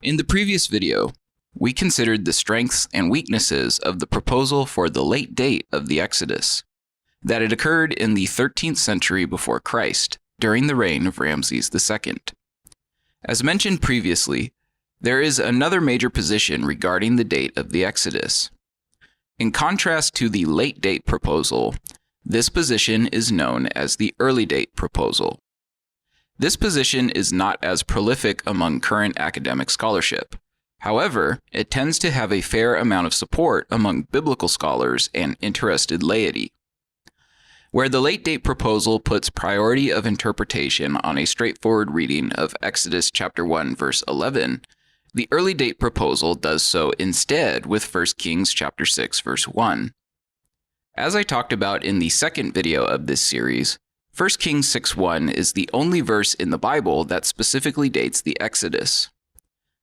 In the previous video, we considered the strengths and weaknesses of the proposal for the late date of the Exodus, that it occurred in the 13th century before Christ, during the reign of Ramses II. As mentioned previously, there is another major position regarding the date of the Exodus. In contrast to the late date proposal, this position is known as the early date proposal. This position is not as prolific among current academic scholarship. However, it tends to have a fair amount of support among biblical scholars and interested laity. Where the late date proposal puts priority of interpretation on a straightforward reading of Exodus chapter 1 verse 11, the early date proposal does so instead with 1 Kings chapter 6 verse 1. As I talked about in the second video of this series, 1 Kings 6:1 is the only verse in the Bible that specifically dates the Exodus.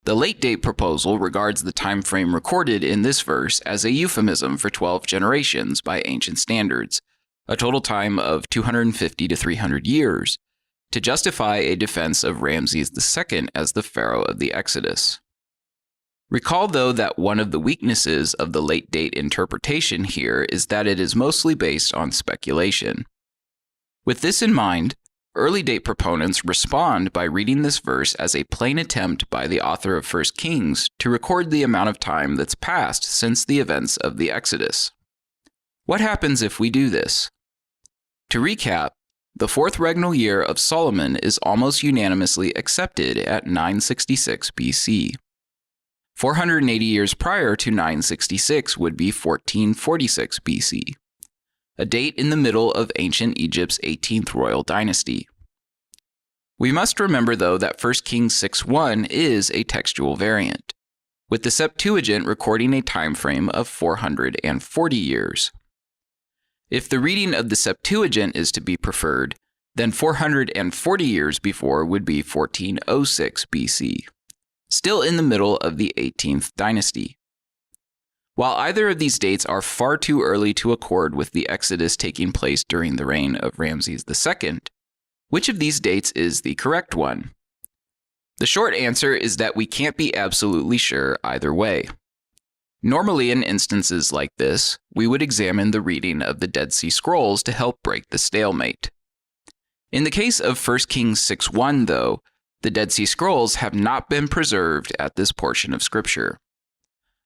The late date proposal regards the time frame recorded in this verse as a euphemism for 12 generations by ancient standards, a total time of 250 to 300 years, to justify a defense of Ramses II as the pharaoh of the Exodus. Recall, though, that one of the weaknesses of the late date interpretation here is that it is mostly based on speculation. With this in mind, early date proponents respond by reading this verse as a plain attempt by the author of 1 Kings to record the amount of time that's passed since the events of the Exodus. What happens if we do this? To recap, the fourth regnal year of Solomon is almost unanimously accepted at 966 BC. 480 years prior to 966 would be 1446 BC. A date in the middle of ancient Egypt's 18th royal dynasty. We must remember, though, that 1 Kings 6:1 is a textual variant, with the Septuagint recording a time frame of 440 years. If the reading of the Septuagint is to be preferred, then 440 years before would be 1406 BC, still in the middle of the 18th dynasty. While either of these dates are far too early to accord with the Exodus taking place during the reign of Ramses II, which of these dates is the correct one? The short answer is that we can't be absolutely sure either way. Normally, in instances like this, we would examine the reading of the Dead Sea Scrolls to help break the stalemate. In the case of 1 Kings 6:1, though, the Dead Sea Scrolls have not been preserved at this portion of Scripture.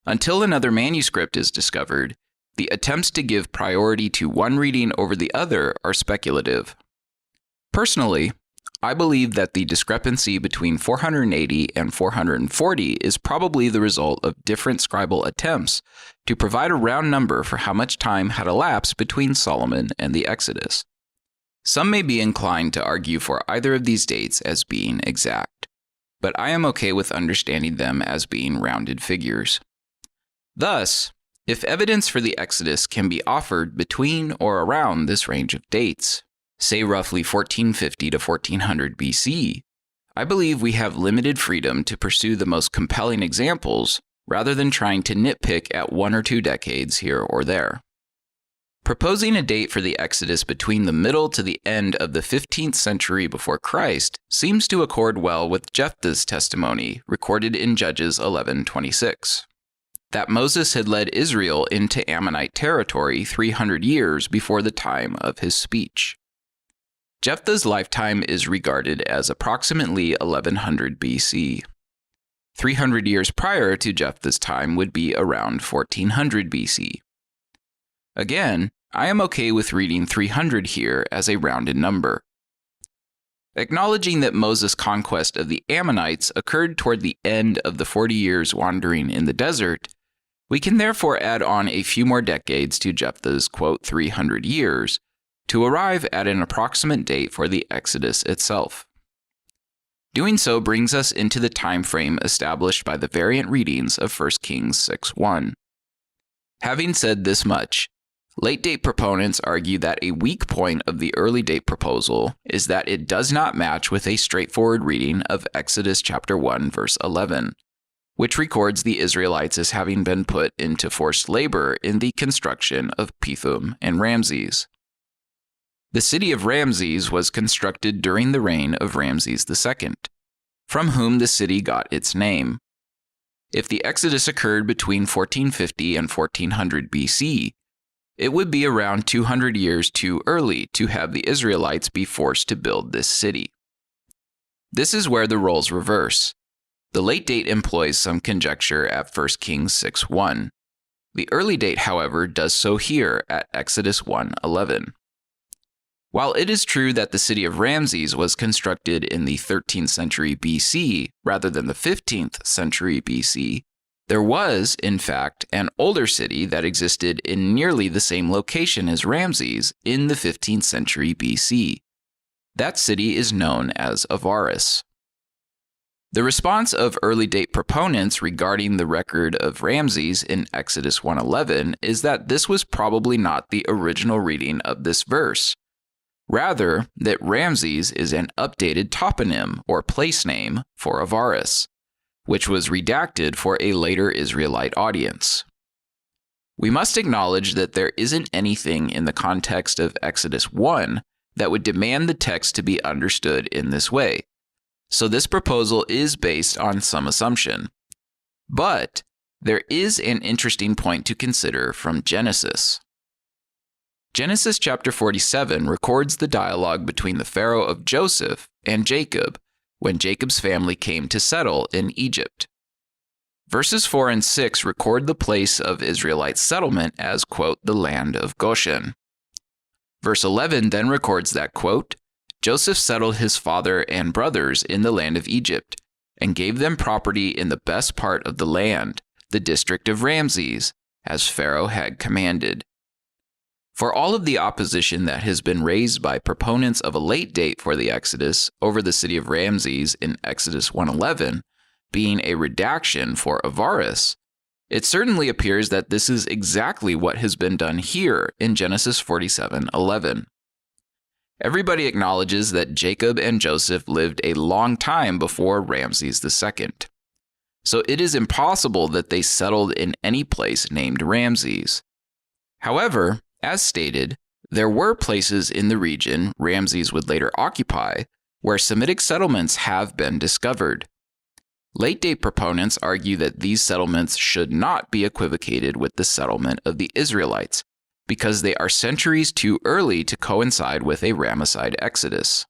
Until another manuscript is discovered, the attempts to give priority to one reading over the other are speculative. Personally, I believe that the discrepancy between 480 and 440 is probably the result of different scribal attempts to provide a round number for how much time had elapsed between Solomon and the Exodus. Some may be inclined to argue for either of these dates as being exact, but I am okay with understanding them as being rounded figures. Thus, if evidence for the Exodus can be offered between or around this range of dates, say roughly 1450 to 1400 BC, I believe we have limited freedom to pursue the most compelling examples rather than trying to nitpick at 1 or 2 decades here or there. Proposing a date for the Exodus between the middle to the end of the 15th century before Christ seems to accord well with Jephthah's testimony recorded in Judges 11:26. That Moses had led Israel into Ammonite territory 300 years before the time of his speech. Jephthah's lifetime is regarded as approximately 1100 BC. 300 years prior to Jephthah's time would be around 1400 BC. Again, I am okay with reading 300 here as a rounded number. Acknowledging that Moses' conquest of the Ammonites occurred toward the end of the 40 years wandering in the desert, we can therefore add on a few more decades to Jephthah's, quote, 300 years, to arrive at an approximate date for the Exodus itself. Doing so brings us into the time frame established by the variant readings of 1 Kings 6:1. Having said this much, late date proponents argue that a weak point of the early date proposal is that it does not match with a straightforward reading of Exodus chapter 1 verse 11, which records the Israelites as having been put into forced labor in the construction of Pithom and Ramses. The city of Ramses was constructed during the reign of Ramses II, from whom the city got its name, if the Exodus occurred between 1450 and 1400 BC, it would be around 200 years too early to have the Israelites be forced to build this city. This is where the roles reverse. The late date employs some conjecture at 1 Kings 6:1. The early date, however, does so here at Exodus 1:11. While it is true that the city of Ramses was constructed in the 13th century BC rather than the 15th century BC, there was, in fact, an older city that existed in nearly the same location as Ramses in the 15th century BC. That city is known as Avaris. The response of early date proponents regarding the record of Ramses in Exodus 1:11 is that this was probably not the original reading of this verse. Rather, that Ramses is an updated toponym or place name for Avaris, which was redacted for a later Israelite audience. We must acknowledge that there isn't anything in the context of Exodus 1 that would demand the text to be understood in this way, so this proposal is based on some assumption. But there is an interesting point to consider from Genesis. Genesis chapter 47 records the dialogue between the Pharaoh of Joseph and Jacob when Jacob's family came to settle in Egypt. Verses 4 and 6 record the place of Israelite settlement as, quote, the land of Goshen. Verse 11 then records that, quote, Joseph settled his father and brothers in the land of Egypt and gave them property in the best part of the land, the district of Ramses, as Pharaoh had commanded. For all of the opposition that has been raised by proponents of a late date for the Exodus over the city of Ramses in Exodus 1:11 being a redaction for Avaris, it certainly appears that this is exactly what has been done here in Genesis 47:11. Everybody acknowledges that Jacob and Joseph lived a long time before Ramses II. So it is impossible that they settled in any place named Ramses. However, as stated, there were places in the region Ramses would later occupy where Semitic settlements have been discovered. Late-date proponents argue that these settlements should not be equivocated with the settlement of the Israelites, because they are centuries too early to coincide with a Ramesside exodus.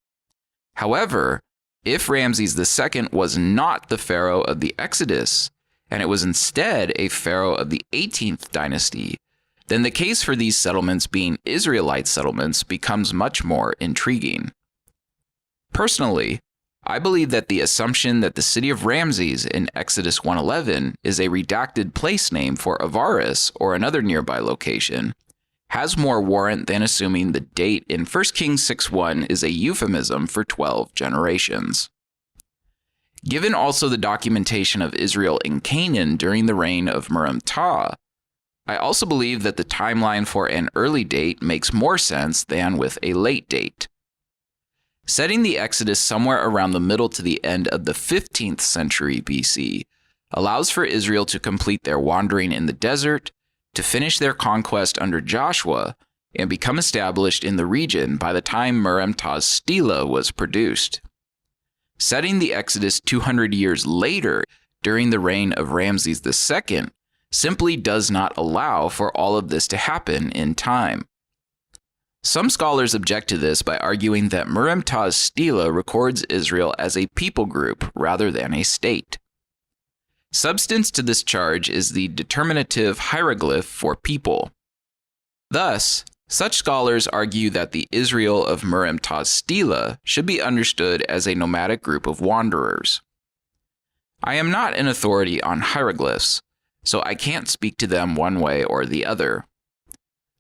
However, if Ramses II was not the pharaoh of the Exodus, and it was instead a pharaoh of the 18th dynasty, then the case for these settlements being Israelite settlements becomes much more intriguing. Personally, I believe that the assumption that the city of Ramses in Exodus 1:11 is a redacted place name for Avaris or another nearby location has more warrant than assuming the date in 1 Kings 6:1 is a euphemism for 12 generations. Given also the documentation of Israel in Canaan during the reign of Merom-Ptah, I also believe that the timeline for an early date makes more sense than with a late date. Setting the Exodus somewhere around the middle to the end of the 15th century BC allows for Israel to complete their wandering in the desert, to finish their conquest under Joshua, and become established in the region by the time Merom-Ptah's stela was produced. Setting the Exodus 200 years later, during the reign of Ramses II, simply does not allow for all of this to happen in time. Some scholars object to this by arguing that Merom-Ptah's stela records Israel as a people group rather than a state. Substance to this charge is the determinative hieroglyph for people. Thus, such scholars argue that the Israel of Merom-Ptah's stela should be understood as a nomadic group of wanderers. I am not an authority on hieroglyphs, so I can't speak to them one way or the other.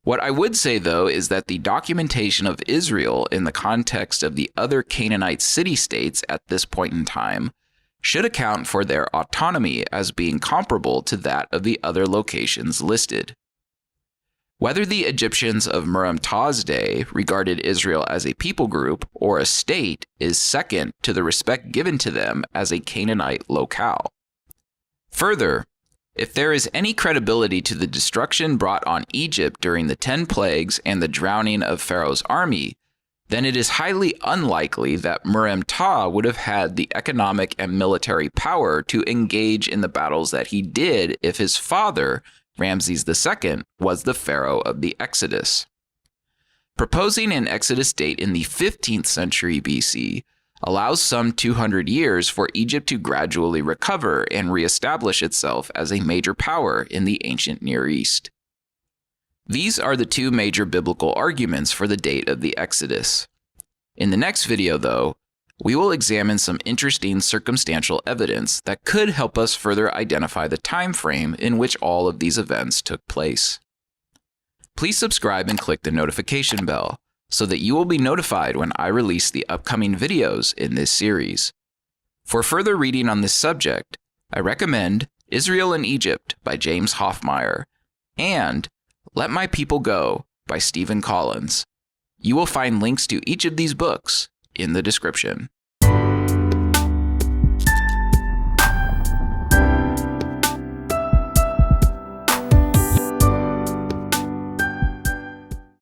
What I would say, though, is that the documentation of Israel in the context of the other Canaanite city-states at this point in time should account for their autonomy as being comparable to that of the other locations listed. Whether the Egyptians of Merom-Ptah's day regarded Israel as a people group or a state is second to the respect given to them as a Canaanite locale. Further, if there is any credibility to the destruction brought on Egypt during the 10 plagues and the drowning of Pharaoh's army, then it is highly unlikely that Murem-Ptah would have had the economic and military power to engage in the battles that he did if his father, Ramses II, was the pharaoh of the Exodus. Proposing an Exodus date in the 15th century BC allows some 200 years for Egypt to gradually recover and reestablish itself as a major power in the ancient Near East. These are the two major biblical arguments for the date of the Exodus. In the next video, though, we will examine some interesting circumstantial evidence that could help us further identify the time frame in which all of these events took place. Please subscribe and click the notification bell so that you will be notified when I release the upcoming videos in this series. For further reading on this subject, I recommend Israel and Egypt by James Hoffmeyer and Let My People Go by Stephen Collins. You will find links to each of these books in the description.